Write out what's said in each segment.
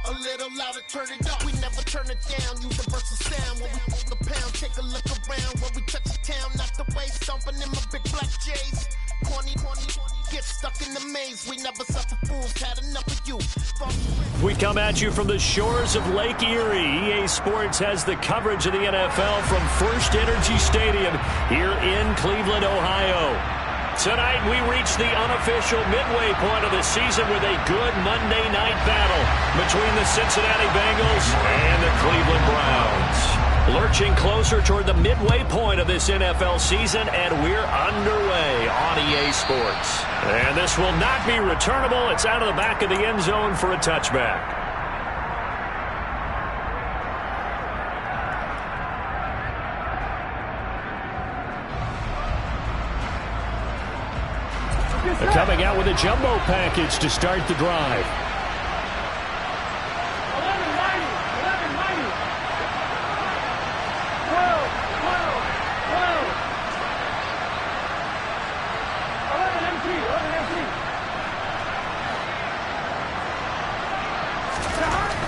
A little louder, turn it up. We never turn it down. Universal sound when we hold the pound. Take a look around when we touch the town. Not the way stomping in my big black J's. Corny, get stuck in the maze. We never suffer fools. Had enough of you. We come at you from the shores of Lake Erie. EA Sports has the coverage of the NFL from First Energy Stadium here in Cleveland, Ohio. Tonight, we reach the unofficial midway point of the season with a good Monday night battle between the Cincinnati Bengals and the Cleveland Browns. Lurching closer toward the midway point of this NFL season, and we're underway on EA Sports. And this will not be returnable. It's out of the back of the end zone for a touchback. They're coming out with a jumbo package to start the drive.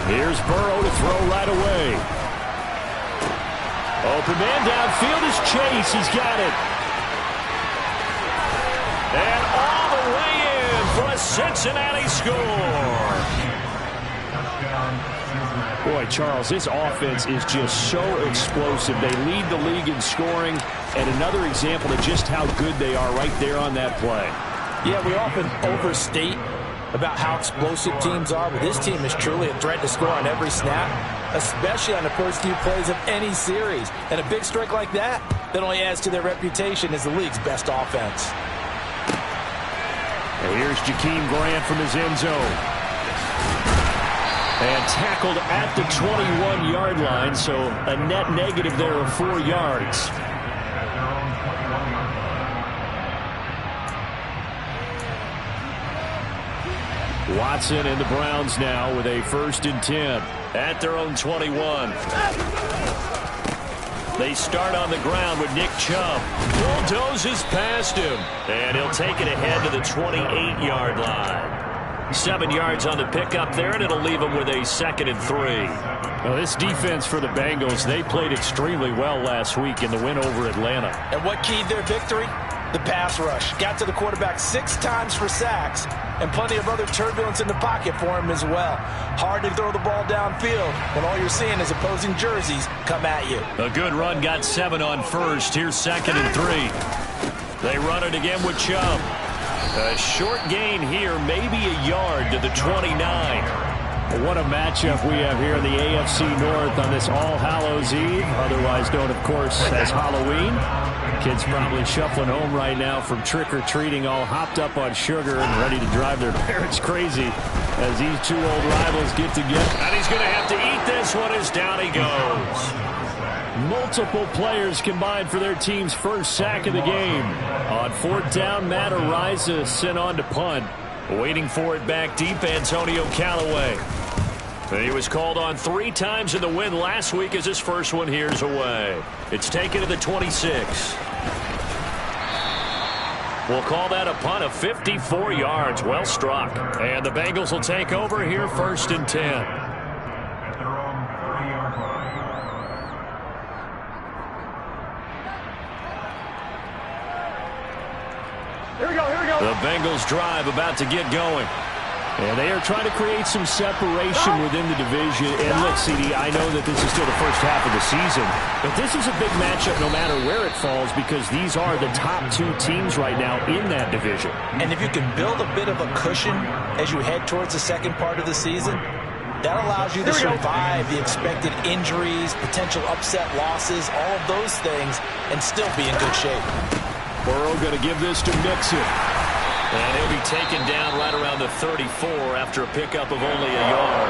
Here's Burrow to throw right away. Open man downfield is Chase. He's got it. And all the way in for a Cincinnati score. Boy, Charles, this offense is just so explosive. They lead the league in scoring, and another example of just how good they are right there on that play. Yeah, we often overstate about how explosive teams are, but this team is truly a threat to score on every snap, especially on the first few plays of any series. And a big strike like that only adds to their reputation as the league's best offense. And here's Jakeem Grant from his end zone. And tackled at the 21-yard line, so a net negative there of 4 yards. Watson and the Browns now with a 1st and 10 at their own 21. They start on the ground with Nick Chubb. Bulldozes past him, and he'll take it ahead to the 28-yard line. 7 yards on the pickup there, and it'll leave him with a 2nd and 3. Well, this defense for the Bengals, they played extremely well last week in the win over Atlanta. And what keyed their victory? The pass rush. Got to the quarterback 6 times for sacks, and plenty of other turbulence in the pocket for him as well. Hard to throw the ball downfield when all you're seeing is opposing jerseys come at you. A good run, got 7 on first. Here's 2nd and 3. They run it again with Chubb. A short gain here, maybe a yard to the 29. What a matchup we have here in the AFC North on this All Hallows Eve, otherwise known, of course, as Halloween. Kids probably shuffling home right now from trick-or-treating, all hopped up on sugar and ready to drive their parents crazy as these two old rivals get together. And he's going to have to eat this one as down he goes. Multiple players combined for their team's first sack of the game. On 4th down, Matt Araiza sent on to punt. Waiting for it back deep, Antonio Callaway. He was called on 3 times in the win last week as his first one here's away. It's taken to the 26. We'll call that a punt of 54 yards. Well struck. And the Bengals will take over here 1st and 10. Here we go. The Bengals drive about to get going. And they are trying to create some separation within the division. And look, CD, I know that this is still the first half of the season, but this is a big matchup no matter where it falls because these are the top 2 teams right now in that division. And if you can build a bit of a cushion as you head towards the second part of the season, that allows you to survive the expected injuries, potential upset losses, all of those things, and still be in good shape. Burrow going to give this to Mixon. And he'll be taken down right around the 34 after a pickup of only a yard.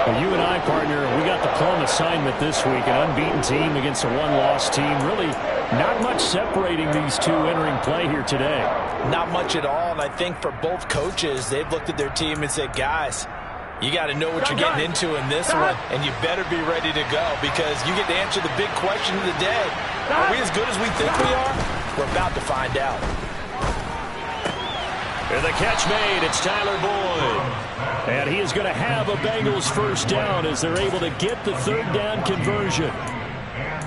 Well, you and I, partner, we got the plum assignment this week. An unbeaten team against a one-loss team. Really not much separating these two entering play here today. Not much at all, and I think for both coaches, they've looked at their team and said, guys, you got to know what you're getting into in this one, and you better be ready to go because you get to answer the big question of the day. Are we as good as we think we are? We're about to find out. And the catch made. It's Tyler Boyd. And he is going to have a Bengals first down as they're able to get the third down conversion.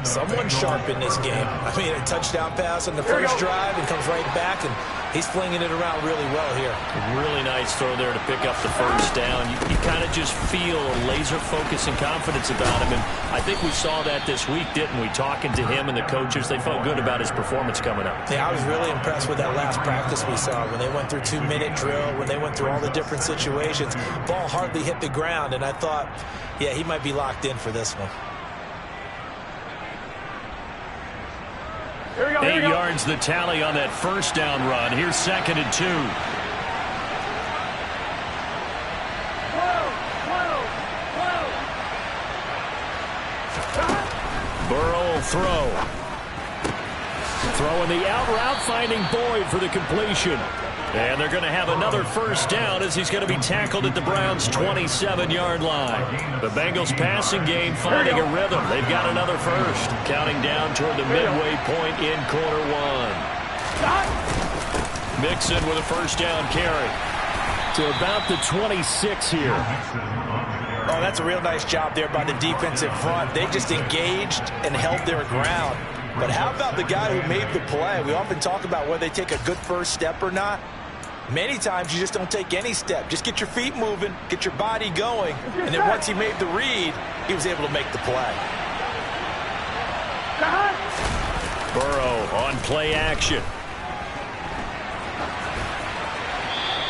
Someone sharp in this game. I mean, a touchdown pass on the first drive and comes right back, and he's flinging it around really well here. Really nice throw there to pick up the first down. You kind of just feel a laser focus and confidence about him, and I think we saw that this week, didn't we? Talking to him and the coaches, they felt good about his performance coming up. Yeah, I was really impressed with that last practice we saw when they went through 2-minute drill, when they went through all the different situations. Ball hardly hit the ground, and I thought, yeah, he might be locked in for this one. 8 yards the tally on that first down run. Here's 2nd and 2. Burrow will throw. Throwing the out route, finding Boyd for the completion. And they're going to have another first down as he's going to be tackled at the Browns' 27-yard line. The Bengals passing game finding a rhythm. They've got another first. Counting down toward the midway point in quarter one. Mixon with a first down carry to about the 26 here. Oh, that's a real nice job there by the defensive front. They just engaged and held their ground. But how about the guy who made the play? We often talk about whether they take a good first step or not. Many times you just don't take any step. Just get your feet moving, get your body going, and then once he made the read, he was able to make the play. Burrow on play action.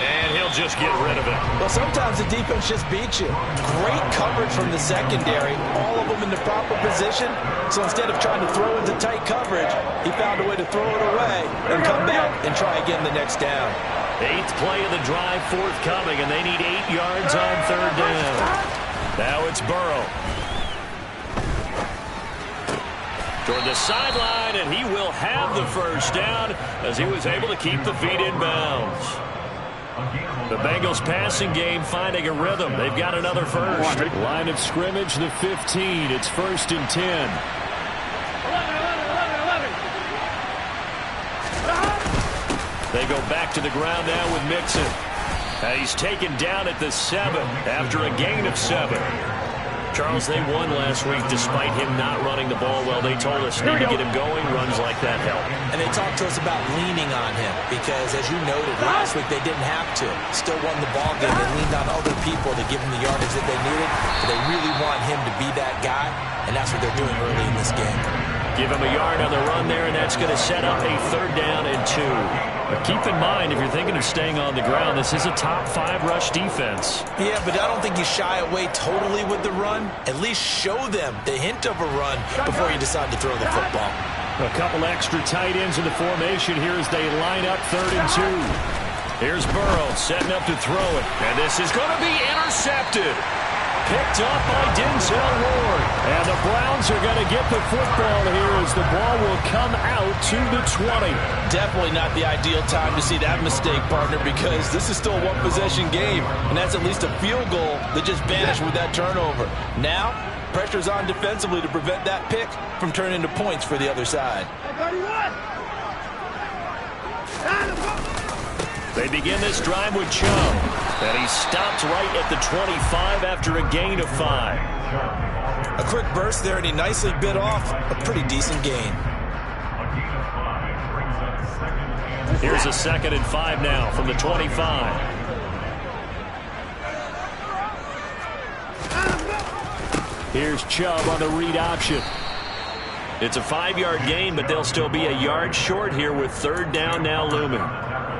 And he'll just get rid of it. Well, sometimes the defense just beats you. Great coverage from the secondary, all of them in the proper position. So instead of trying to throw into tight coverage, he found a way to throw it away and come back and try again the next down. 8th play of the drive forthcoming, and they need 8 yards on third down. Now it's Burrow. Toward the sideline, and he will have the first down as he was able to keep the feet in bounds. The Bengals passing game finding a rhythm. They've got another first. Line of scrimmage, the 15. It's 1st and 10. They go back to the ground now with Mixon. And he's taken down at the 7 after a gain of 7. Charles, they won last week despite him not running the ball well. They told us need to get him going. Runs like that help. And they talked to us about leaning on him because, as you noted, last week they didn't have to. Still won the ball game. They leaned on other people to give him the yardage that they needed. But they really want him to be that guy, and that's what they're doing early in this game. Give him a yard on the run there, and that's going to set up a 3rd down and 2. But keep in mind, if you're thinking of staying on the ground, this is a top 5 rush defense. Yeah, but I don't think you shy away totally with the run. At least show them the hint of a run before you decide to throw the football. A couple extra tight ends in the formation here as they line up 3rd and 2. Here's Burrow setting up to throw it, and this is going to be intercepted. Picked up by Denzel Ward. And the Browns are going to get the football here as the ball will come out to the 20. Definitely not the ideal time to see that mistake, partner, because this is still a one-possession game, and that's at least a field goal that just vanished with that turnover. Now, pressure's on defensively to prevent that pick from turning into points for the other side. They begin this drive with Chubb, and he stopped right at the 25 after a gain of 5. A quick burst there, and he nicely bit off a pretty decent gain. Here's a 2nd and 5 now from the 25. Here's Chubb on the read option. It's a 5-yard gain, but they'll still be a yard short here with 3rd down now looming.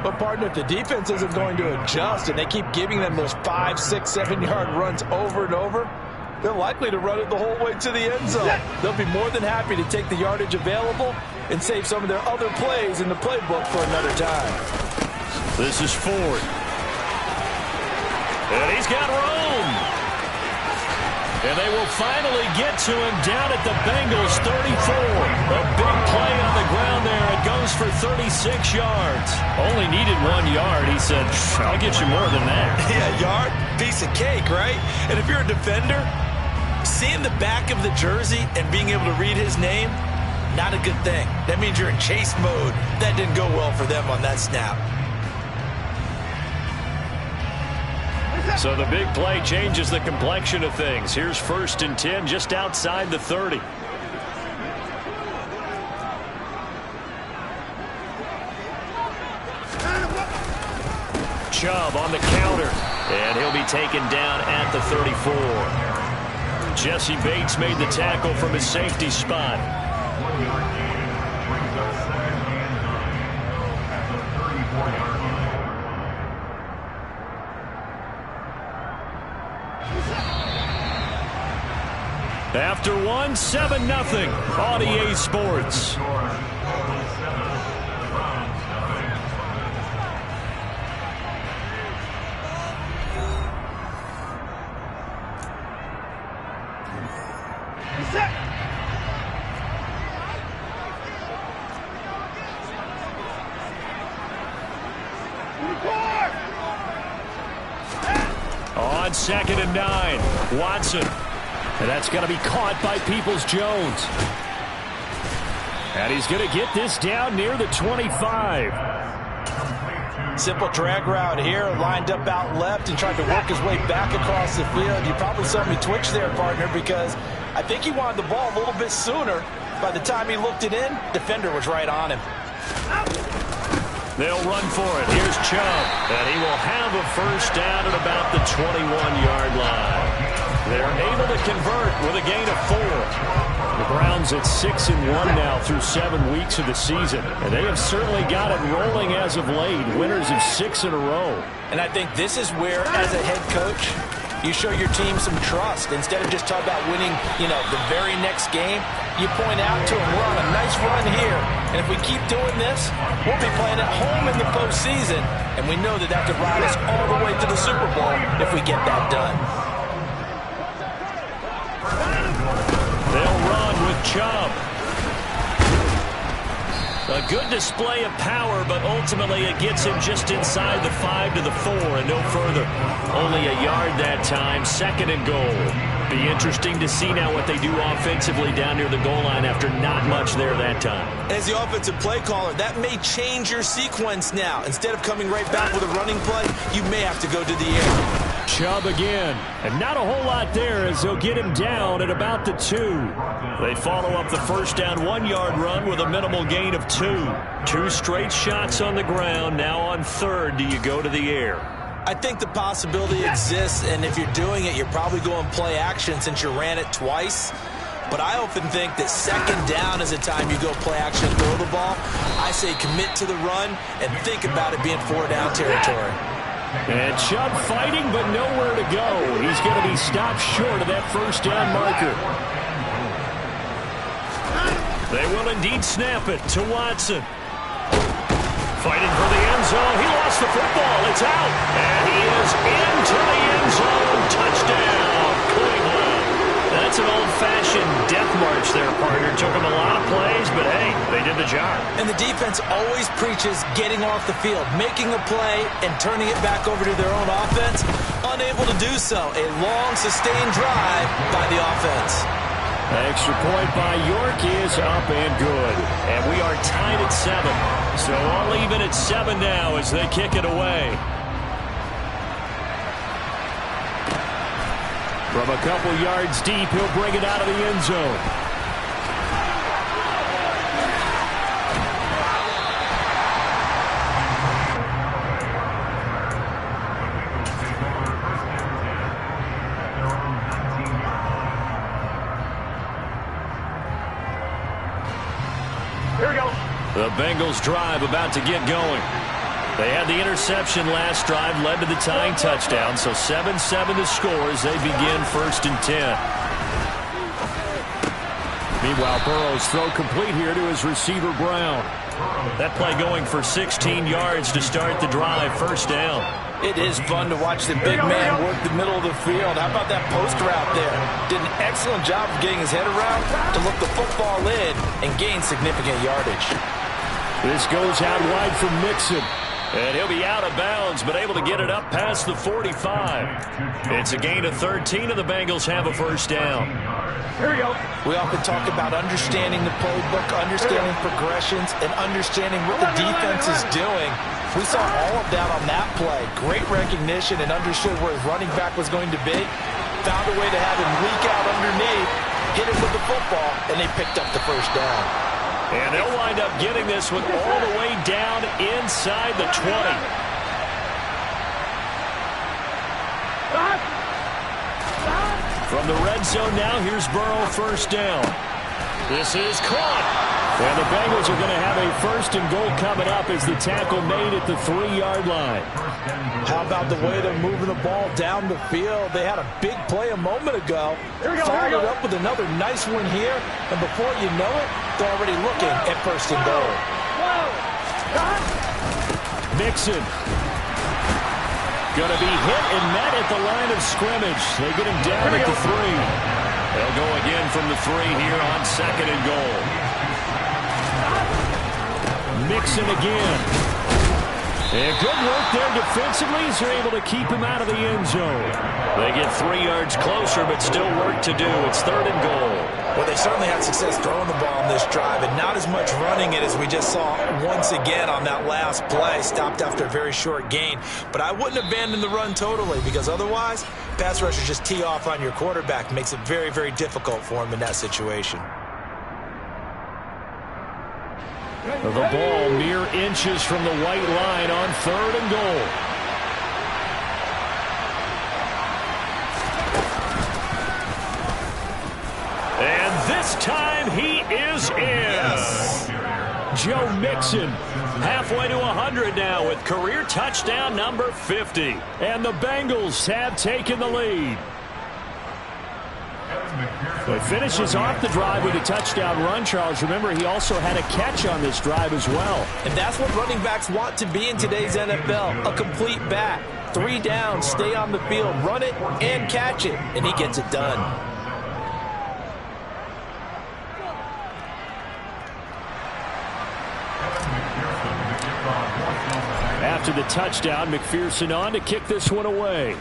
But, partner, if the defense isn't going to adjust and they keep giving them those 5, 6, 7-yard runs over and over, they're likely to run it the whole way to the end zone. They'll be more than happy to take the yardage available and save some of their other plays in the playbook for another time. This is Ford. And he's got room. And they will finally get to him down at the Bengals 34. A big play on the ground there. It goes for 36 yards. Only needed 1 yard. He said, I'll get you more than that. Yeah, yard, piece of cake, right? And if you're a defender, seeing the back of the jersey and being able to read his name, not a good thing. That means you're in chase mode. That didn't go well for them on that snap. So the big play changes the complexion of things. Here's 1st and 10 just outside the 30. Chubb on the counter, and he'll be taken down at the 34. Jesse Bates made the tackle from his safety spot. After one, 7-0 on EA Sports. On 2nd and 9, Watson. And that's going to be caught by Peoples-Jones. And he's going to get this down near the 25. Simple drag route here, lined up out left and tried to work his way back across the field. You probably saw me twitch there, partner, because I think he wanted the ball a little bit sooner. By the time he looked it in, defender was right on him. They'll run for it. Here's Chubb, and he will have a 1st down at about the 21-yard line. They're able to convert with a gain of 4. The Browns at 6-1 now through 7 weeks of the season, and they have certainly got it rolling as of late. Winners of 6 in a row. And I think this is where, as a head coach, you show your team some trust. Instead of just talking about winning, the very next game, you point out to them, we're on a nice run here, and if we keep doing this, we'll be playing at home in the postseason, and we know that could ride us all the way to the Super Bowl if we get that done. They'll run with Chubb. A good display of power, but ultimately it gets him just inside the 5 to the 4 and no further. Only a yard that time, 2nd and goal. Be interesting to see now what they do offensively down near the goal line after not much there that time. As the offensive play caller, that may change your sequence now. Instead of coming right back with a running play, you may have to go to the air. Chubb again, and not a whole lot there as they'll get him down at about the 2. They follow up the 1st down 1-yard run with a minimal gain of 2. 2 straight shots on the ground. Now on 3rd, do you go to the air? I think the possibility exists, and if you're doing it, you're probably going play action since you ran it twice. But I often think that 2nd down is the time you go play action and throw the ball. I say commit to the run and think about it being 4-down territory. And Chubb fighting, but nowhere to go. He's going to be stopped short of that 1st down marker. They will indeed snap it to Watson. Fighting for the end zone. He lost the football. It's out. And he is into the end zone. Touchdown, Cleveland. That's an old-fashioned death march there, partner. Took him a lot of plays, but hey, they did the job. And the defense always preaches getting off the field, making a play, and turning it back over to their own offense. Unable to do so. A long, sustained drive by the offense. Extra point by York is up and good. And we are tied at 7. So all even at 7 now as they kick it away. From a couple yards deep, he'll bring it out of the end zone. Here we go. The Bengals drive about to get going. They had the interception last drive, led to the tying touchdown, so 7-7 to score as they begin 1st and 10. Meanwhile, Burrow's throw complete here to his receiver, Brown. That play going for 16 yards to start the drive, 1st down. It is fun to watch the big man work the middle of the field. How about that post route there? Did an excellent job of getting his head around to look the football in and gain significant yardage. This goes out wide from Mixon. And he'll be out of bounds, but able to get it up past the 45. It's a gain of 13, and the Bengals have a 1st down. Here we go. We often talk about understanding the playbook, understanding progressions, and understanding what the defense is doing. We saw all of that on that play. Great recognition and understood where his running back was going to be. Found a way to have him leak out underneath, hit him with the football, and they picked up the first down. And they'll wind up getting this one all the way down inside the 20. From the red zone now, here's Burrow, first down. This is caught. And the Bengals are going to have a first and goal coming up as the tackle made at the 3-yard line. How about the way they're moving the ball down the field? They had a big play a moment ago. Followed up with another nice one here. And before you know it, they're already looking at first and goal. Mixon. Going to be hit and met at the line of scrimmage. They get him down at the 3. They'll go again from the 3 here on second and goal. Mixon again. And good work there defensively as they're able to keep him out of the end zone. They get 3 yards closer, but still work to do. It's third and goal. Well, they certainly had success throwing the ball on this drive, and not as much running it as we just saw once again on that last play. Stopped after a very short gain. But I wouldn't abandon the run totally, because otherwise, pass rushers just tee off on your quarterback. Makes it very, very difficult for him in that situation. The ball mere inches from the white line on third and goal. And this time he is in. Yes. Joe Mixon halfway to 100 now with career touchdown number 50. And the Bengals have taken the lead. He finishes off the drive with a touchdown run, Charles. Remember, he also had a catch on this drive as well. And that's what running backs want to be in today's NFL, a complete back. 3 down, stay on the field, run it, and catch it. And he gets it done. After the touchdown, McPherson on to kick this one away.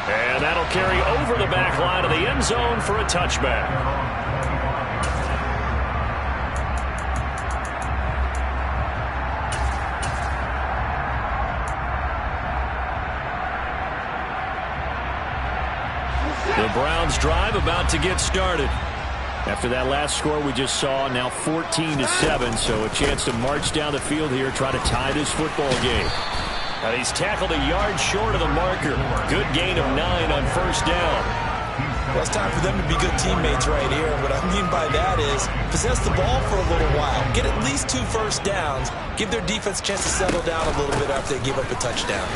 And that'll carry over the back line of the end zone for a touchback. The Browns drive about to get started. After that last score we just saw, now 14-7, so a chance to march down the field here, try to tie this football game. And he's tackled a yard short of the marker. Good gain of 9 on first down. Well, it's time for them to be good teammates right here. What I mean by that is possess the ball for a little while. Get at least 2 first downs. Give their defense a chance to settle down a little bit after they give up a touchdown.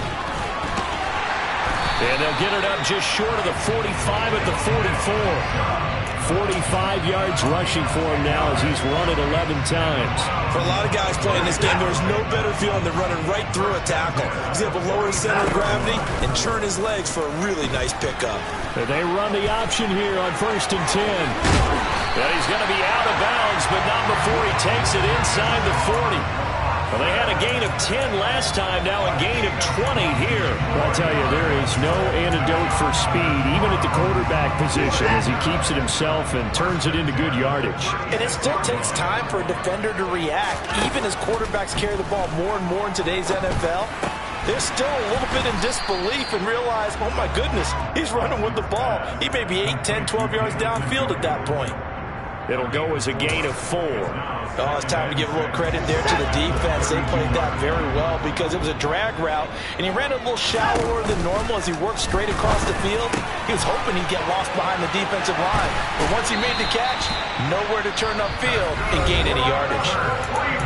And they'll get it up just short of the 45 at the 44. 45 yards rushing for him now as he's run it 11 times. For a lot of guys playing this game, there's no better feeling than running right through a tackle. He's able to lower his center of gravity and churn his legs for a really nice pickup. And they run the option here on first and 10. And he's going to be out of bounds, but not before he takes it inside the 40. Well, they had a gain of 10 last time, now a gain of 20 here. Well, I'll tell you, there is no antidote for speed, even at the quarterback position, as he keeps it himself and turns it into good yardage. And it still takes time for a defender to react, even as quarterbacks carry the ball more and more in today's NFL. They're still a little bit in disbelief and realize, oh my goodness, he's running with the ball. He may be 8, 10, 12 yards downfield at that point. It'll go as a gain of 4. Oh, it's time to give a little credit there to the defense. They played that very well because it was a drag route, and he ran a little shallower than normal as he worked straight across the field. He was hoping he'd get lost behind the defensive line. But once he made the catch, nowhere to turn upfield and gain any yardage.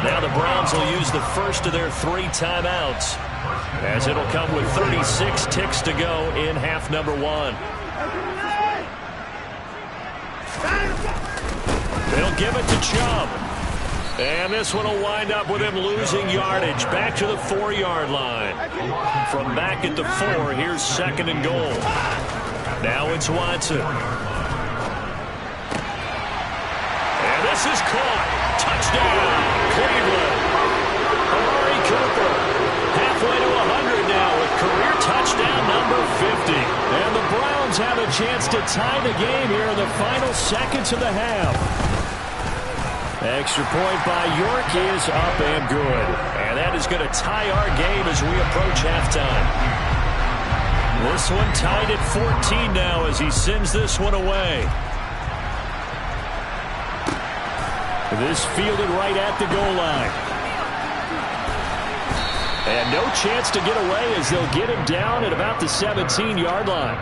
Now the Browns will use the first of their 3 timeouts, as it'll come with 36 ticks to go in half number 1. They'll give it to Chubb. And this one will wind up with him losing yardage back to the 4-yard line. From back at the 4, here's second and goal. Now it's Watson. And this is caught. Touchdown, Cleveland. Amari Cooper halfway to 100 now with career touchdown number 50. And the Browns have a chance to tie the game here in the final seconds of the half. Extra point by York is up and good. And that is going to tie our game as we approach halftime. This one tied at 14 now as he sends this one away. This fielded right at the goal line. And no chance to get away as they'll get him down at about the 17-yard line.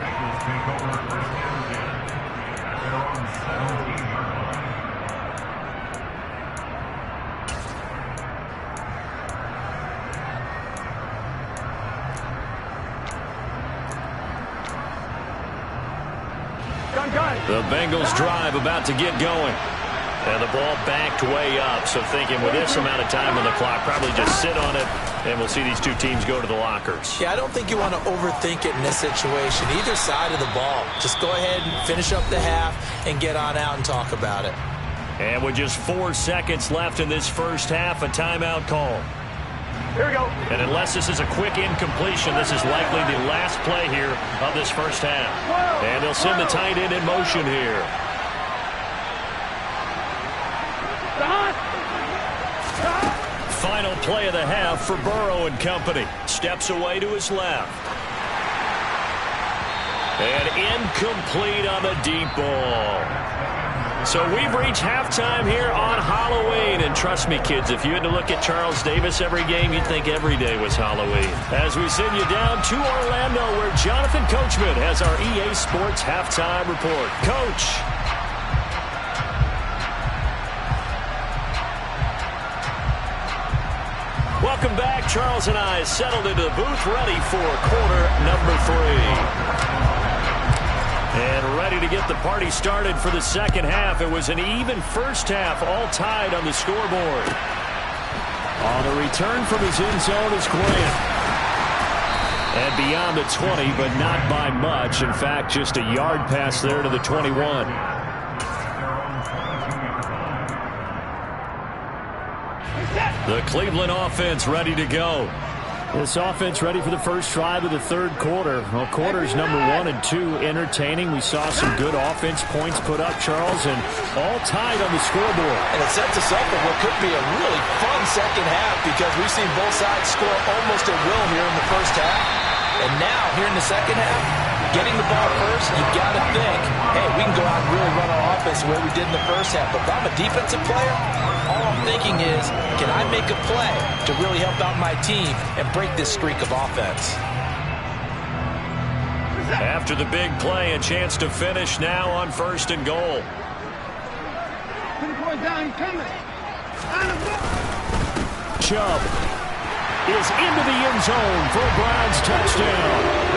The Bengals drive about to get going. And the ball backed way up. So thinking with this amount of time on the clock, probably just sit on it, and we'll see these two teams go to the lockers. Yeah, I don't think you want to overthink it in this situation. Either side of the ball. Just go ahead and finish up the half and get on out and talk about it. And with just 4 seconds left in this first half, a timeout call. Here we go. And unless this is a quick incompletion, this is likely the last play here of this first half. And they'll send the tight end in motion here. Final play of the half for Burrow and company. Steps away to his left. And incomplete on the deep ball. So we've reached halftime here on Halloween. And trust me, kids, if you had to look at Charles Davis every game, you'd think every day was Halloween. As we send you down to Orlando, where Jonathan Coachman has our EA Sports halftime report. Coach. Welcome back. Charles and I settled into the booth, ready for quarter number 3. And ready to get the party started for the second half. It was an even first half, all tied on the scoreboard. On the return from his end zone is Grant. And beyond the 20, but not by much. In fact, just a yard pass there to the 21. The Cleveland offense ready to go. This offense ready for the first drive of the third quarter. Well, quarters number 1 and 2 entertaining. We saw some good offense points put up, Charles, and all tied on the scoreboard. And it sets us up for what could be a really fun second half because we've seen both sides score almost at will here in the first half. And now, here in the second half, getting the ball first, you've got to think, hey, we can go out and really run our offense the way we did in the first half. But if I'm a defensive player, all I'm thinking is, can I make a play to really help out my team and break this streak of offense? After the big play, a chance to finish now on 1st and goal. Chubb is into the end zone for a Browns touchdown.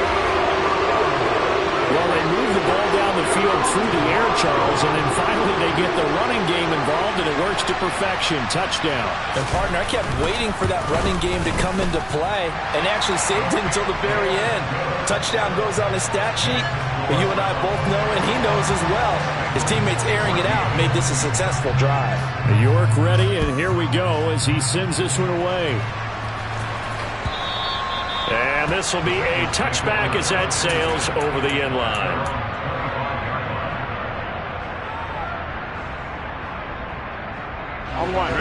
Well, they move the ball down the field through the air, Charles, and then finally they get the running game involved, and it works to perfection. Touchdown. And, partner, I kept waiting for that running game to come into play and actually saved it until the very end. Touchdown goes on his stat sheet, but you and I both know, and he knows as well, his teammates airing it out made this a successful drive. York ready, and here we go as he sends this one away. And this will be a touchback as that sails over the end line.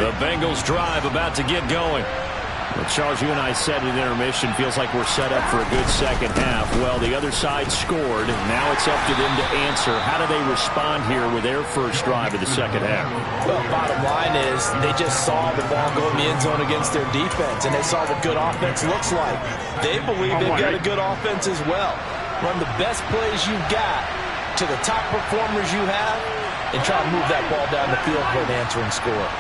The Bengals drive about to get going. Well, Charles, you and I said at intermission, feels like we're set up for a good second half. Well, the other side scored. Now it's up to them to answer. How do they respond here with their first drive of the second half? Well, bottom line is they just saw the ball go in the end zone against their defense, and they saw what good offense looks like. They believe they've got a good offense as well. Run the best plays you've got to the top performers you have and try to move that ball down the field for an answering score.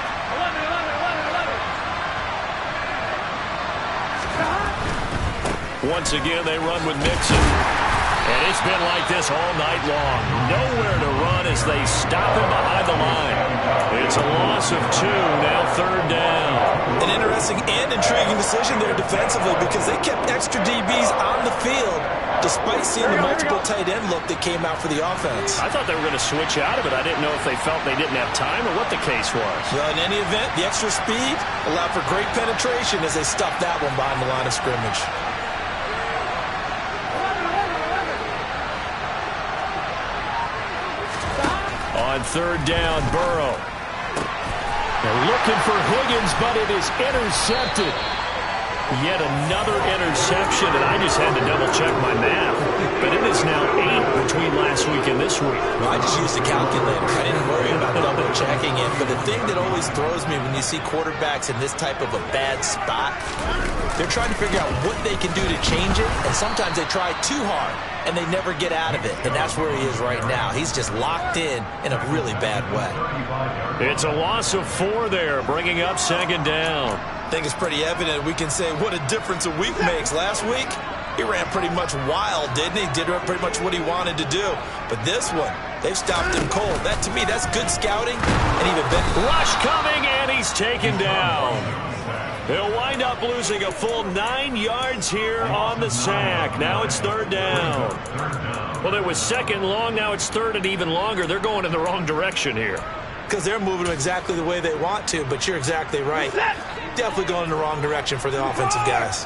Once again, they run with Mixon. And it's been like this all night long. Nowhere to run as they stop him behind the line. It's a loss of 2, now 3rd down. An interesting and intriguing decision there defensively because they kept extra DBs on the field despite seeing the multiple tight end look that came out for the offense. I thought they were going to switch out of it. I didn't know if they felt they didn't have time or what the case was. Well, in any event, the extra speed allowed for great penetration as they stuffed that one behind the line of scrimmage. On 3rd down, Burrow. They're looking for Higgins, but it is intercepted. Yet another interception, and I just had to double-check my math. But it is now 8 between last week and this week. Well, I just used a calculator. I didn't worry about double-checking it. But the thing that always throws me when you see quarterbacks in this type of a bad spot, they're trying to figure out what they can do to change it, and sometimes they try too hard, and they never get out of it. And that's where he is right now. He's just locked in a really bad way. It's a loss of 4 there, bringing up second down. I think it's pretty evident we can say what a difference a week makes. Last week, he ran pretty much wild, didn't he? Did pretty much what he wanted to do. But this one, they've stopped him cold. That, to me, that's good scouting and even better. Rush coming, and he's taken down. He'll wind up losing a full 9 yards here on the sack. Now it's third down. Well, it was second long. Now it's third and even longer. They're going in the wrong direction here. Because they're moving exactly the way they want to, but you're exactly right. Definitely going in the wrong direction for the offensive guys.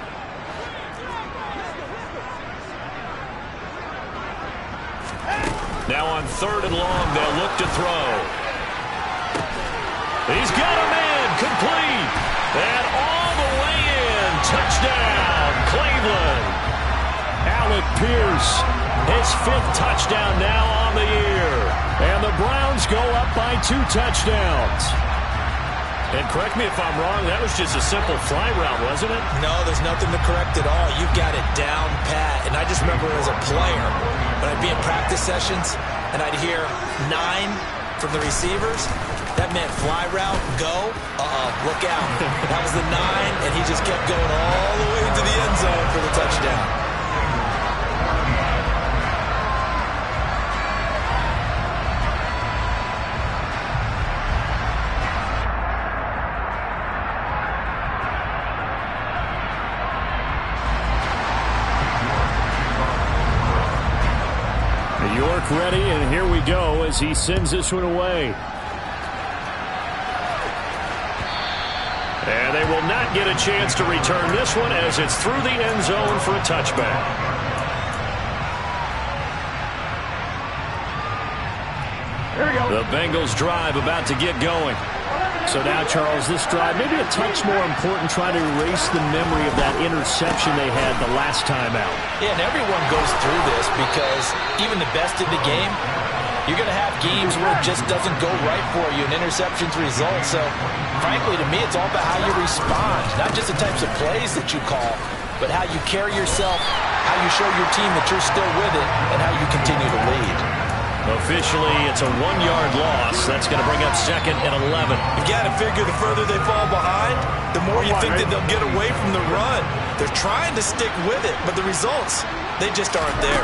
Now on third and long, they'll look to throw. He's got a man, complete. And all the way in, touchdown, Cleveland. Alec Pierce, his 5th touchdown now on the year. And the Browns go up by 2 touchdowns. And correct me if I'm wrong, that was just a simple fly route, wasn't it? No, there's nothing to correct at all. You've got it down pat. And I just remember as a player, when I'd be in practice sessions, and I'd hear 9 from the receivers, that meant fly route, go, look out. That was the 9, and he just kept going all the way into the end zone for the touchdown. York ready, and here we go as he sends this one away. And they will not get a chance to return this one as it's through the end zone for a touchback. Here we go. The Bengals drive about to get going. So now, Charles, this drive maybe a touch more important, trying to erase the memory of that interception they had the last time out. Yeah, and everyone goes through this because even the best in the game, you're going to have games where it just doesn't go right for you, and interceptions result. So, frankly, to me, it's all about how you respond, not just the types of plays that you call, but how you carry yourself, how you show your team that you're still with it, and how you continue to lead. Officially, it's a 1-yard loss. That's going to bring up second and 11. You got to figure the further they fall behind, the more you think that they'll get away from the run. They're trying to stick with it, but the results, they just aren't there.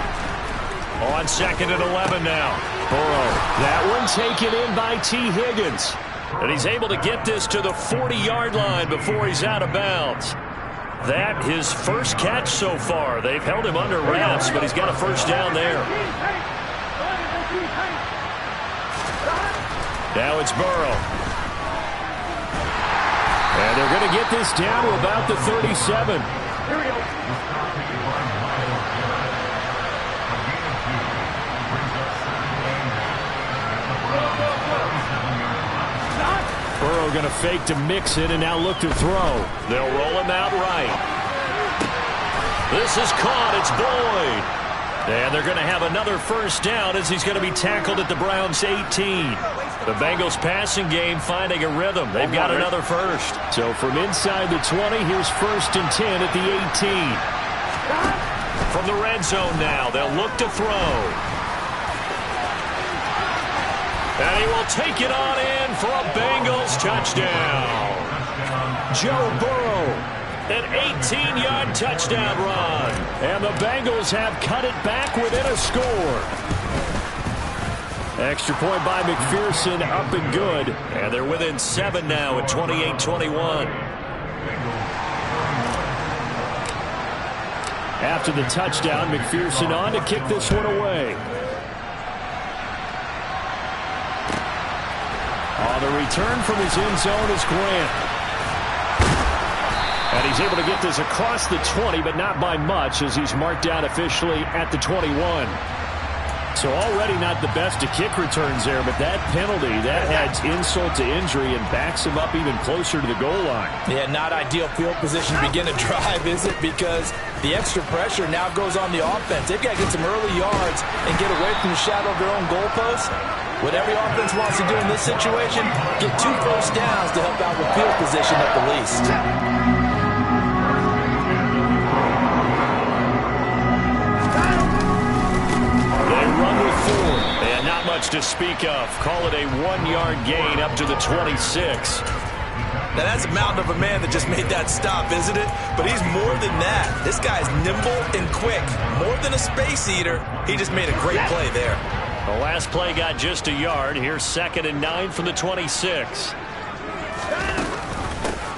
On second and 11 now. Burrow. That one taken in by T. Higgins. And he's able to get this to the 40-yard line before he's out of bounds. That his first catch so far. They've held him under wraps, but he's got a first down there. Now it's Burrow. And they're going to get this down to about the 37. Here we go. Burrow going to fake to mix it and now look to throw. They'll roll him out right. This is caught. It's Boyd. And they're going to have another first down as he's going to be tackled at the Browns' 18. The Bengals passing game finding a rhythm. They've got another first. So from inside the 20, here's first and 10 at the 18. From the red zone now, they'll look to throw. And he will take it on in for a Bengals touchdown. Joe Burrow. An 18-yard touchdown run. And the Bengals have cut it back within a score. Extra point by McPherson, up and good. And they're within 7 now at 28-21. After the touchdown, McPherson on to kick this one away. On the return from his end zone is Grant. And he's able to get this across the 20, but not by much as he's marked down officially at the 21. So already not the best of kick returns there, but that penalty, that adds insult to injury and backs him up even closer to the goal line. Yeah, not ideal field position to begin a drive, is it? Because the extra pressure now goes on the offense. They've got to get some early yards and get away from the shadow of their own goalposts. What every offense wants to do in this situation, get 2 first downs to help out with field position at the least. And not much to speak of. Call it a 1-yard gain up to the 26. Now, that's a mountain of a man that just made that stop, isn't it? But he's more than that. This guy's nimble and quick. More than a space eater. He just made a great play there. The last play got just a yard. Here's 2nd and 9 from the 26.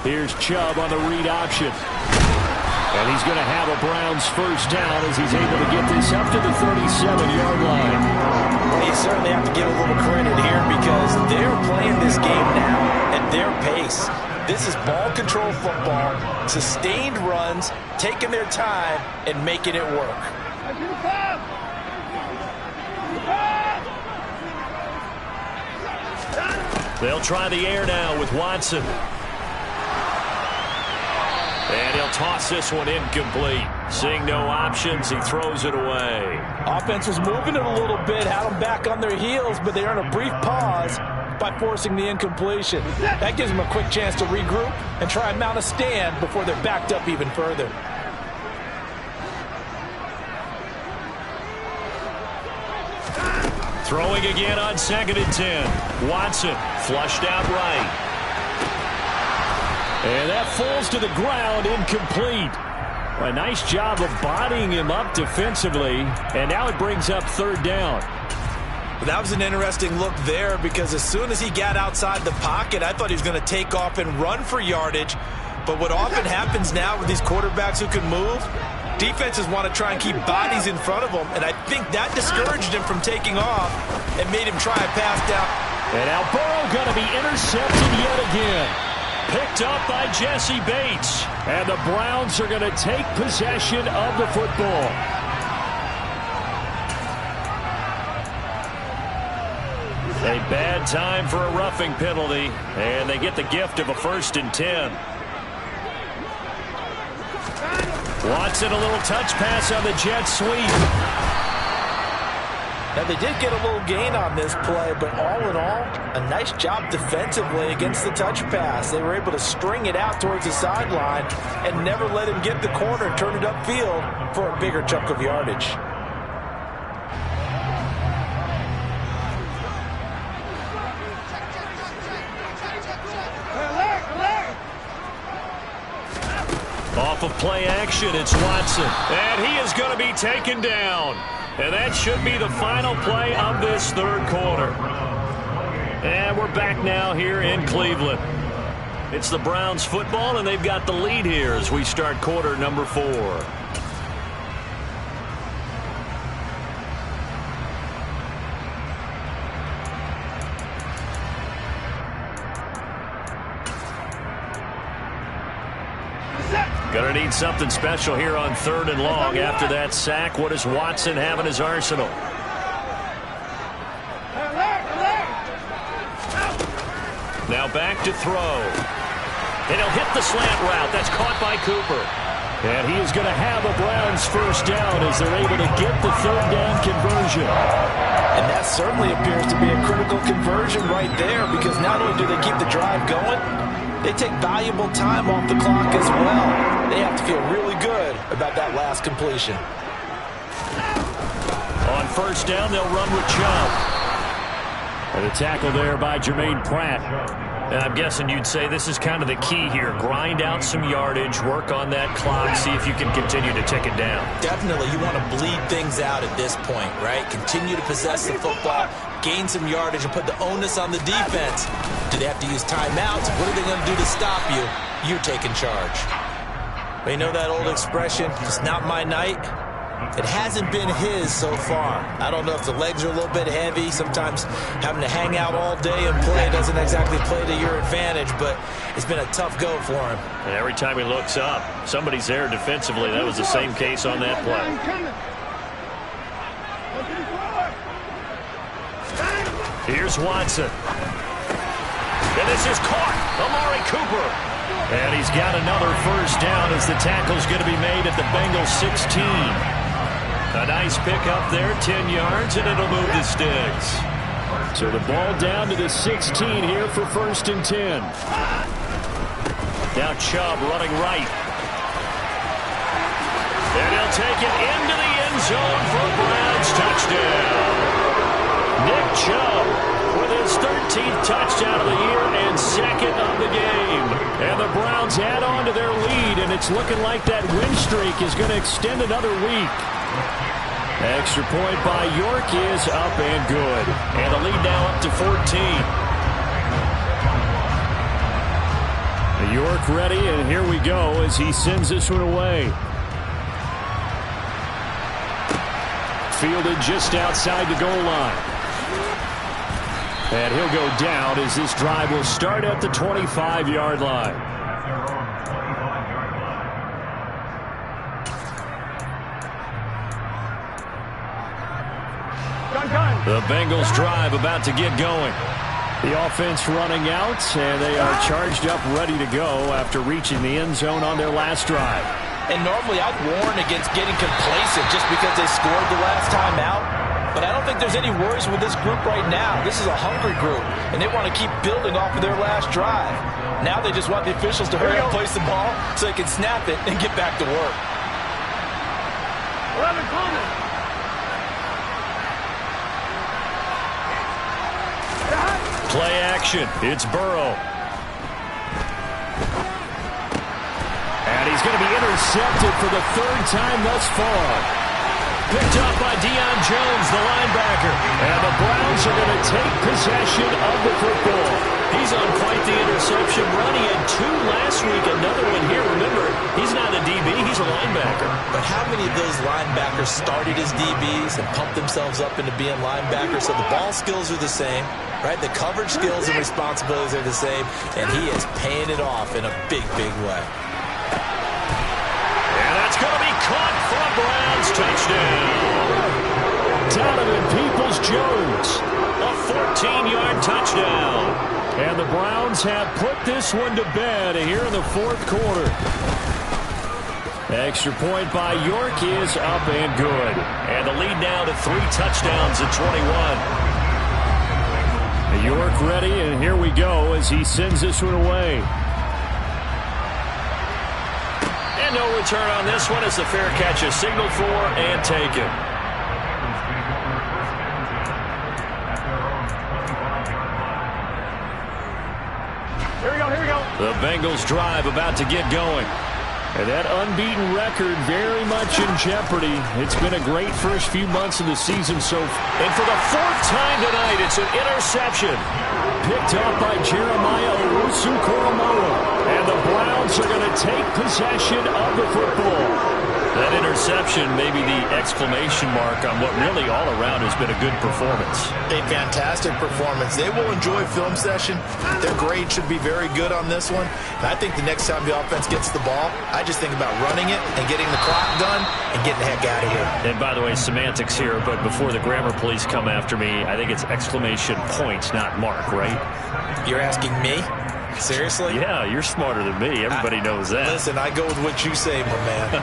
Here's Chubb on the read option. And he's going to have a Browns first down as he's able to get this up to the 37-yard line. Well, you certainly have to give a little credit here because they're playing this game now at their pace. This is ball control football, sustained runs, taking their time, and making it work. They'll try the air now with Watson. And he'll toss this one incomplete. Seeing no options, he throws it away. Offense was moving it a little bit, had them back on their heels, but they earn a brief pause by forcing the incompletion. That gives them a quick chance to regroup and try and mount a stand before they're backed up even further. Throwing again on 2nd and 10. Watson flushed out right. And that falls to the ground, incomplete. A nice job of bodying him up defensively, and now it brings up 3rd down. That was an interesting look there because as soon as he got outside the pocket, I thought he was going to take off and run for yardage. But what often happens now with these quarterbacks who can move, defenses want to try and keep bodies in front of them, and I think that discouraged him from taking off and made him try a pass down. And now Burrow going to be intercepted yet again. Picked up by Jesse Bates. And the Browns are going to take possession of the football. A bad time for a roughing penalty. And they get the gift of a 1st and 10. Watson, a little touch pass on the jet sweep. Now, they did get a little gain on this play, but all in all, a nice job defensively against the touch pass. They were able to string it out towards the sideline and never let him get the corner and turn it upfield for a bigger chunk of yardage. Off of play action, it's Watson. And he is going to be taken down. And that should be the final play of this 3rd quarter. And we're back now here in Cleveland. It's the Browns football, and they've got the lead here as we start quarter number 4. Gonna need something special here on 3rd and long. After that sack, what does Watson have in his arsenal? Now back to throw. And he'll hit the slant route. That's caught by Cooper. And he is going to have a Browns first down as they're able to get the 3rd down conversion. And that certainly appears to be a critical conversion right there because not only do they keep the drive going, they take valuable time off the clock as well. They have to feel really good about that last completion. On 1st down, they'll run with Chubb. And a tackle there by Jermaine Pratt. And I'm guessing you'd say this is kind of the key here. Grind out some yardage, work on that clock, see if you can continue to tick it down. Definitely, you want to bleed things out at this point, right? Continue to possess the football, gain some yardage, and put the onus on the defense. Do they have to use timeouts? What are they going to do to stop you? You're taking charge. But you know that old expression, it's not my night? It hasn't been his so far. I don't know if the legs are a little bit heavy. Sometimes having to hang out all day and play doesn't exactly play to your advantage, but it's been a tough go for him. And every time he looks up, somebody's there defensively. That was the same case on that play. Here's Watson. And this is caught. Amari Cooper. And he's got another first down as the tackle's going to be made at the Bengals 16. A nice pickup there, 10 yards, and it'll move the sticks. So the ball down to the 16 here for 1st and 10. Now Chubb running right. And he'll take it into the end zone for a Browns touchdown. Nick Chubb with his 13th touchdown of the year and 2nd of the game. And the Browns add on to their lead, and it's looking like that win streak is going to extend another week. Extra point by York is up and good. And the lead now up to 14. York ready, and here we go as he sends this one away. Fielded just outside the goal line. And he'll go down as this drive will start at the 25-yard line. The Bengals drive about to get going. The offense running out, and they are charged up, ready to go after reaching the end zone on their last drive. And normally I'd warn against getting complacent just because they scored the last time out. But I don't think there's any worries with this group right now. This is a hungry group, and they want to keep building off of their last drive. Now they just want the officials to hurry up and place the ball so they can snap it and get back to work. 11 corners. Play action. It's Burrow. And he's going to be intercepted for the 3rd time thus far. Picked up by Deion Jones, the linebacker. And the Browns are going to take possession of the football. He's on quite the interception run. He had 2 last week, another one here. Remember, he's not a DB, he's a linebacker. But how many of those linebackers started as DBs and pumped themselves up into being linebackers? So the ball skills are the same, right? The coverage skills and responsibilities are the same, and he is paying it off in a big, big way. And that's going to be caught for a Browns touchdown. Donovan Peoples-Jones, a 14-yard touchdown. And the Browns have put this one to bed here in the 4th quarter. Extra point by York is up and good. And the lead now to 3 touchdowns at 21. York ready, and here we go as he sends this one away. And no return on this one as the fair catch is signaled for and taken. Here we go. The Bengals drive about to get going. And that unbeaten record very much in jeopardy. It's been a great first few months of the season so far. And for the 4th time tonight, it's an interception. Picked up by Jeremiah Owusu-Koramoah. And the Browns are going to take possession of the football. That interception may be the exclamation mark on what really all around has been a good performance. A fantastic performance. They will enjoy film session. Their grade should be very good on this one. And I think the next time the offense gets the ball, I just think about running it and getting the clock done and getting the heck out of here. And by the way, semantics here, but before the grammar police come after me, I think it's exclamation point, not mark, right? You're asking me? Seriously? Yeah, you're smarter than me. Everybody knows that. Listen, I go with what you say, my man.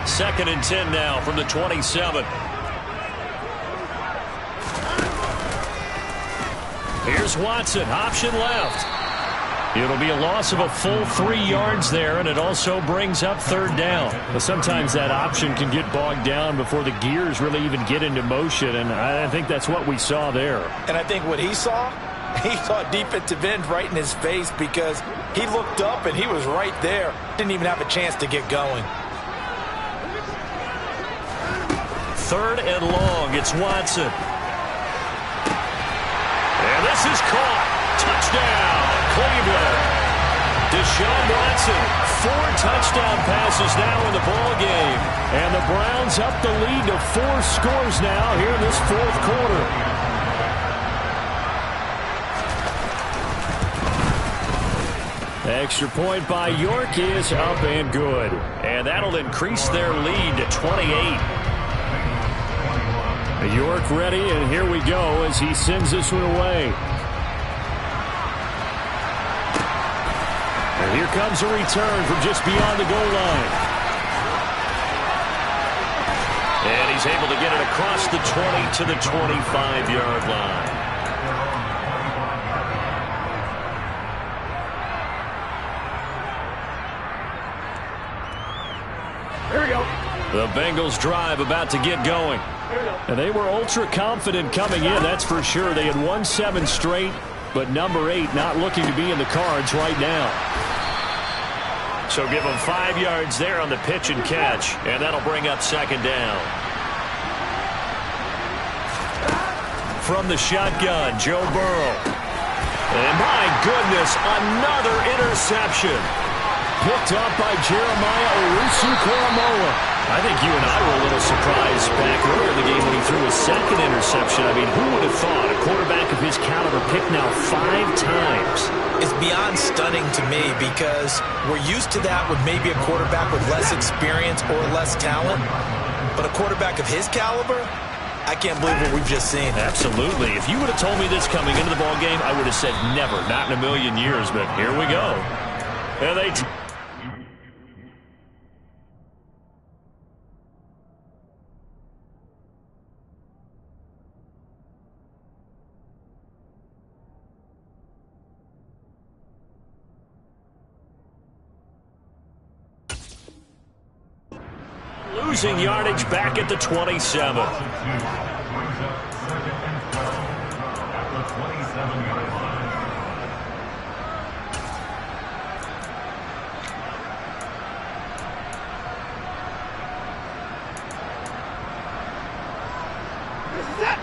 2nd and 10 now from the 27. Here's Watson, option left. It'll be a loss of a full 3 yards there, and it also brings up 3rd down. But sometimes that option can get bogged down before the gears really even get into motion, and I think that's what we saw there. And I think what he saw defensive end right in his face because he looked up and he was right there. Didn't even have a chance to get going. 3rd and long. It's Watson. And this is caught. Touchdown, Cleveland. Deshaun Watson, 4 touchdown passes now in the ball game. And the Browns up the lead to 4 scores now here in this 4th quarter. Extra point by York is up and good. And that'll increase their lead to 28. York ready, and here we go as he sends this one away. And here comes a return from just beyond the goal line. And he's able to get it across the 20 to the 25-yard line. Here we go. The Bengals drive about to get going. And they were ultra confident coming in, that's for sure. They had won 7 straight, but number 8 not looking to be in the cards right now. So give them 5 yards there on the pitch and catch, and that'll bring up second down. From the shotgun, Joe Burrow. And my goodness, another interception. Picked up by Jeremiah Owusu-Koramoah. I think you and I were a little surprised back earlier in the game when he threw his second interception. I mean, who would have thought a quarterback of his caliber picked now 5 times? It's beyond stunning to me because we're used to that with maybe a quarterback with less experience or less talent. But a quarterback of his caliber, I can't believe what we've just seen. Absolutely. If you would have told me this coming into the ballgame, I would have said never, not in a million years. But here we go. And they... losing yardage back at the 27.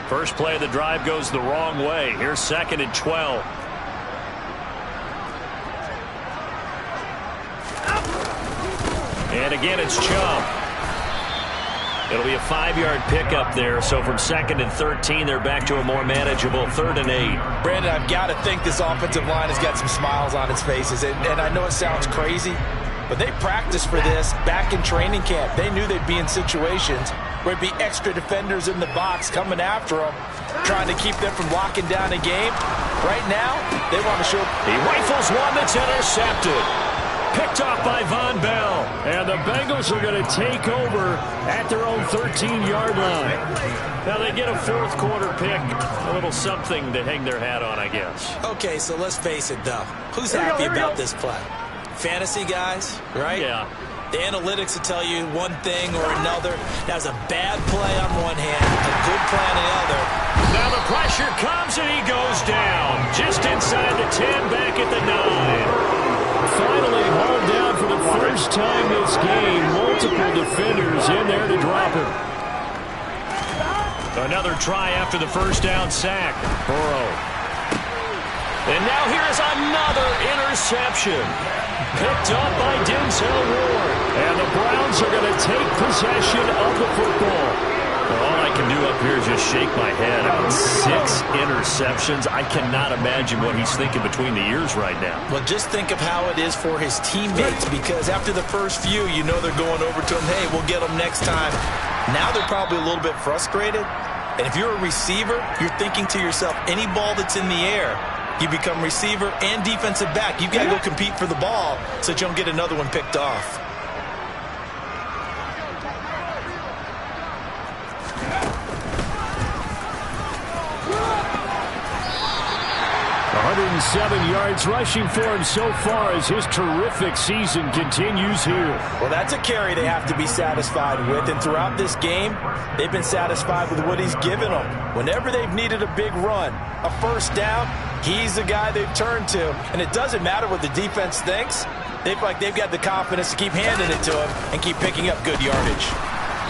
First play of the drive goes the wrong way. Here's 2nd and 12. And again, it's Chubb. It'll be a 5-yard pickup there. So from 2nd and 13, they're back to a more manageable 3rd and 8. Brandon, I've got to think this offensive line has got some smiles on its faces. And I know it sounds crazy, but they practiced for this back in training camp. They knew they'd be in situations where it'd be extra defenders in the box coming after them, trying to keep them from locking down a game. Right now, they want to show... He rifles one that's intercepted. Picked off by Von Bell. And the Bengals are going to take over at their own 13-yard line. Now they get a 4th quarter pick. A little something to hang their hat on, I guess. Okay, so let's face it, though. Who's happy about this play? Fantasy guys, right? Yeah. The analytics will tell you one thing or another. That's a bad play on one hand, a good play on the other. Now the pressure comes and he goes down. Just inside the 10, back at the 9. Finally hauled down for the first time this game. Multiple defenders in there to drop him. Another try after the first down sack. Burrow. And now here's another interception. Picked up by Denzel Ward. And the Browns are going to take possession of the football. Well, all I can do up here is just shake my head. I mean, 6 interceptions. I cannot imagine what he's thinking between the ears right now. Well, just think of how it is for his teammates, because after the first few, you know they're going over to him, hey, we'll get them next time. Now they're probably a little bit frustrated. And if you're a receiver, you're thinking to yourself, any ball that's in the air, you become receiver and defensive back. You've got to go compete for the ball so that you don't get another one picked off. 107 yards rushing for him so far as his terrific season continues here. Well, that's a carry they have to be satisfied with, and throughout this game, they've been satisfied with what he's given them. Whenever they've needed a big run, a first down, he's the guy they've turned to. And it doesn't matter what the defense thinks. They feel like they've got the confidence to keep handing it to him and keep picking up good yardage.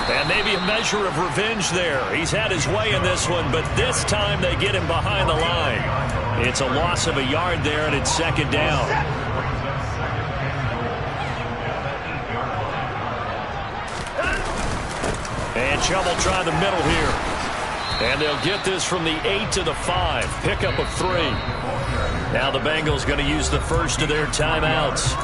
And maybe a measure of revenge there. He's had his way in this one, but this time they get him behind the line. It's a loss of a yard there, and it's second down. And Chubb will try the middle here. And they'll get this from the 8 to the 5. Pickup of 3. Now the Bengals going to use the first of their timeouts.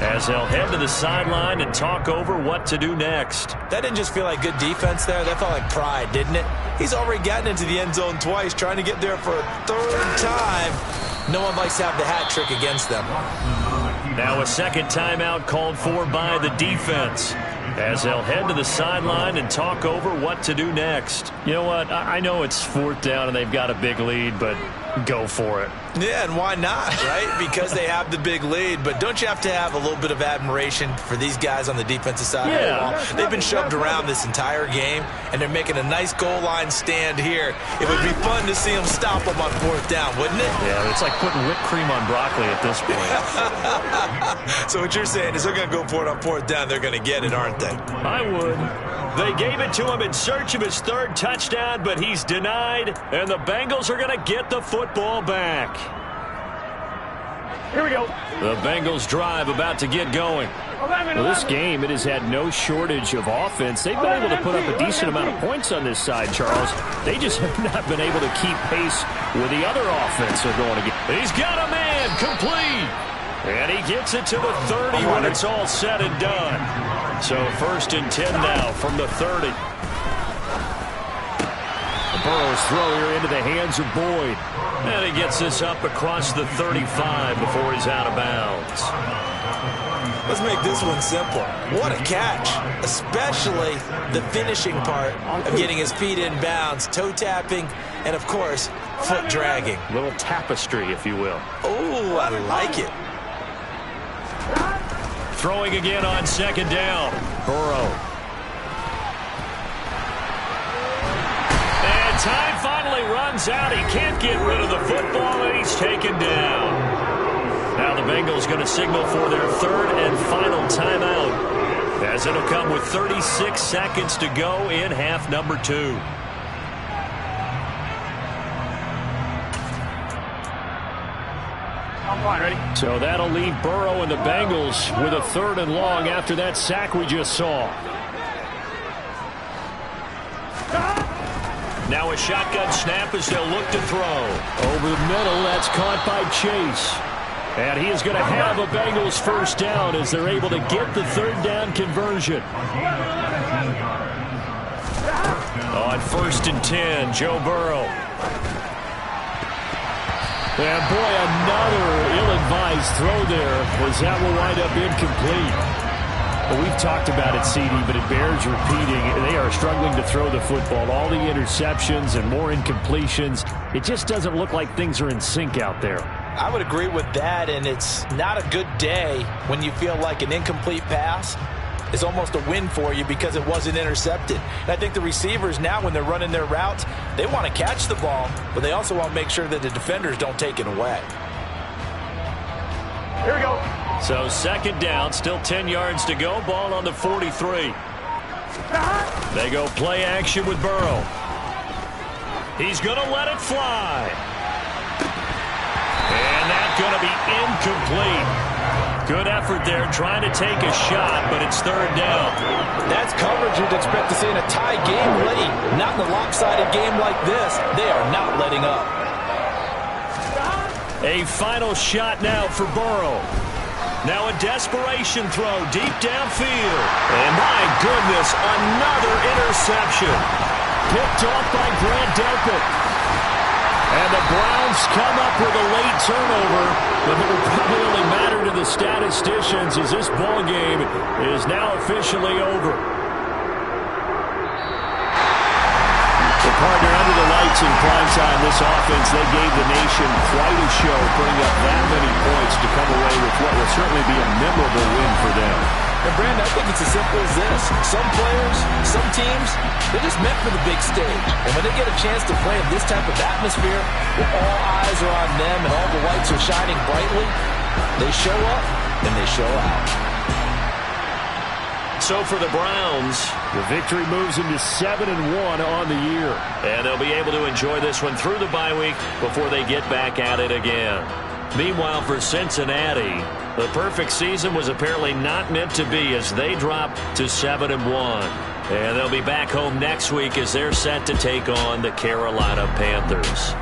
as they'll head to the sideline and talk over what to do next. That didn't just feel like good defense there. That felt like pride, didn't it? He's already gotten into the end zone twice, trying to get there for a third time. No one likes to have the hat trick against them. Now a second timeout called for by the defense, as they'll head to the sideline and talk over what to do next. You know what? I know it's 4th down and they've got a big lead, but go for it. Yeah, and why not, right? Because they have the big lead. But don't you have to have a little bit of admiration for these guys on the defensive side of the ball? They've been shoved around this entire game, and they're making a nice goal line stand here. It would be fun to see them stop them on 4th down, wouldn't it? Yeah, it's like putting whipped cream on broccoli at this point. So what you're saying is they're going to go for it on 4th down. They're going to get it, aren't they? I would. They gave it to him in search of his 3rd touchdown, but he's denied, and the Bengals are going to get the football back. Here we go. The Bengals drive about to get going. Well, this game, it has had no shortage of offense. They've been able to put up a decent amount of points on this side, Charles. They just have not been able to keep pace with the other offense they're going to get. He's got a man complete. And he gets it to the 30 when it's all said and done. So 1st and 10 now from the 30. Burrow's throw here into the hands of Boyd. And he gets this up across the 35 before he's out of bounds. Let's make this one simple. What a catch, especially the finishing part of getting his feet in bounds, toe tapping, and, of course, foot dragging. Little tapestry, if you will. Oh, I like it. Throwing again on 2nd down. Burrow. And time finally runs out. He can't get rid of the football, and he's taken down. Now the Bengals going to signal for their 3rd and final timeout, as it'll come with 36 seconds to go in half number 2. Ready? So that'll leave Burrow and the Bengals with a 3rd and long after that sack we just saw. Now a shotgun snap as they'll look to throw. Over the middle, that's caught by Chase. And he is going to have a Bengals 1st down as they're able to get the 3rd down conversion. On 1st and 10, Joe Burrow. And boy, another ill-advised throw there, as that will wind up incomplete. Well, we've talked about it, CD, but it bears repeating. They are struggling to throw the football. All the interceptions and more incompletions. It just doesn't look like things are in sync out there. I would agree with that, and it's not a good day when you feel like an incomplete pass is almost a win for you because it wasn't intercepted. And I think the receivers now, when they're running their routes, they want to catch the ball, but they also want to make sure that the defenders don't take it away. Here we go. So 2nd down, still 10 yards to go. Ball on the 43. They go play action with Burrow. He's going to let it fly. And that's going to be incomplete. Good effort there, trying to take a shot, but it's 3rd down. That's coverage you'd expect to see in a tie game late. Not in a lopsided game like this. They are not letting up. A final shot now for Burrow. Now a desperation throw deep downfield. And my goodness, another interception. Picked off by Grant Delpit. And the Browns come up with a late turnover, but it will probably only matter to the statisticians as this ball game is now officially over. The partner under the lights in primetime, this offense, they gave the nation quite a show, putting up that many points to come away with what will certainly be a memorable win for them. And Brandon, I think it's as simple as this. Some players, some teams, they're just meant for the big stage. And when they get a chance to play in this type of atmosphere, where all eyes are on them and all the lights are shining brightly, they show up and they show out. So for the Browns, the victory moves them to 7-1 on the year. And they'll be able to enjoy this one through the bye week before they get back at it again. Meanwhile, for Cincinnati, the perfect season was apparently not meant to be as they drop to 7-1. And they'll be back home next week as they're set to take on the Carolina Panthers.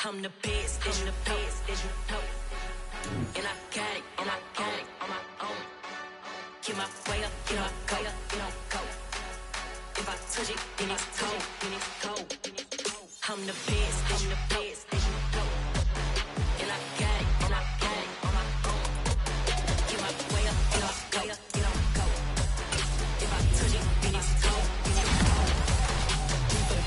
I'm the best, and the best, and you know. And I got it, and I got it on my own. Get my way up, get my go, get on go. If I touch it, then it's cold, then it's cold. I'm the best, and the best, and you know. And I got it, and I got it on my own. Get my way up, get my go, get on go. If I touch it, then it's cold, then it's cold.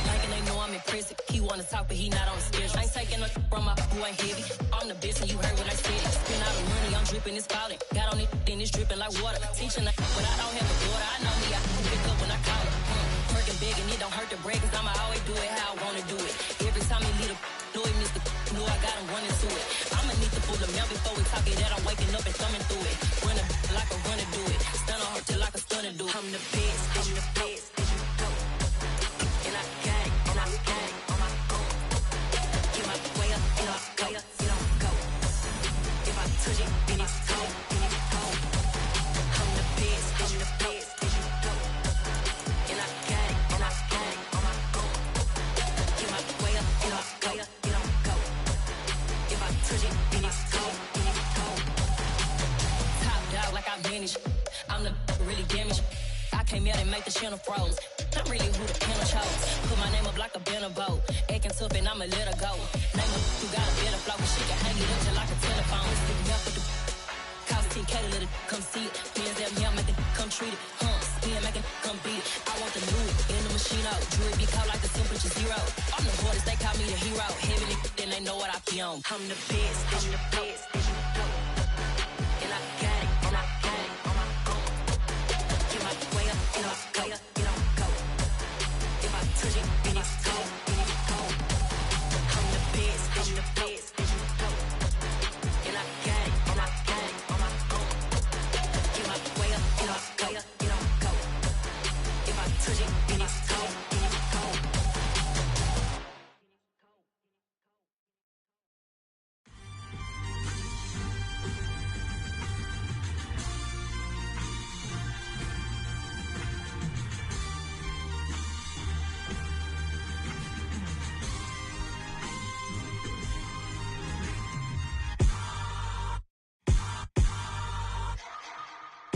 Like and they know I'm impressive. He wanna talk, but he not on the schedule. I ain't taking no from my boy ain't heavy. I'm the best, and you heard what I said. Spend all the money, I'm dripping, it's falling. Got on it, then it's dripping like water. Teaching that, but I don't have a daughter. I know me, I can pick up when I call her. Working big, and it don't hurt to break, cause I'ma always do it how I wanna do it. Every time he lead a know he missed the know I got him running to it. I'ma need to pull him out before we talk it that I'm waking up and thumbing through it. Running like a runner do it. Stun on her till like a stunner do it. I'm the best, I'm the best, and you know. And I got it, and I got it on my own. Get my way up, get my go, get on go. If I touch it, then it's cold, then it's cold. I'm the best, I'm the best, and you know. And I got it, and I got it on my own. Get my way up, get my go, get on go. If I touch it, then it's cold, then it's cold. Top dog like I vanished. I'm the really damaged. I came out and make the channel froze. I'm really who the panel chose. Put my name up like a banner boat. Acting tough and I'ma let her go. Name her who got a better flow. She can hang it up just like a telephone. Stick me up with the cost 10K to let it come see it. Hands that me, I'm making come treat it. Spin making come beat it. I want the new in the machine out. Jewelry be caught like the temperature zero. I'm the hardest, they call me the hero. Heavy then they know what I be on. I'm the best, I'm the best, and you know. And I got it, and I got it on my own. Get my way up, get my go, get on go. If I touch it, then it's cold, then it's cold. I'm the best, I'm the best, and you know. And I got it, and I got it on my own. Get my way up, get my go, get on go. If I touch it, then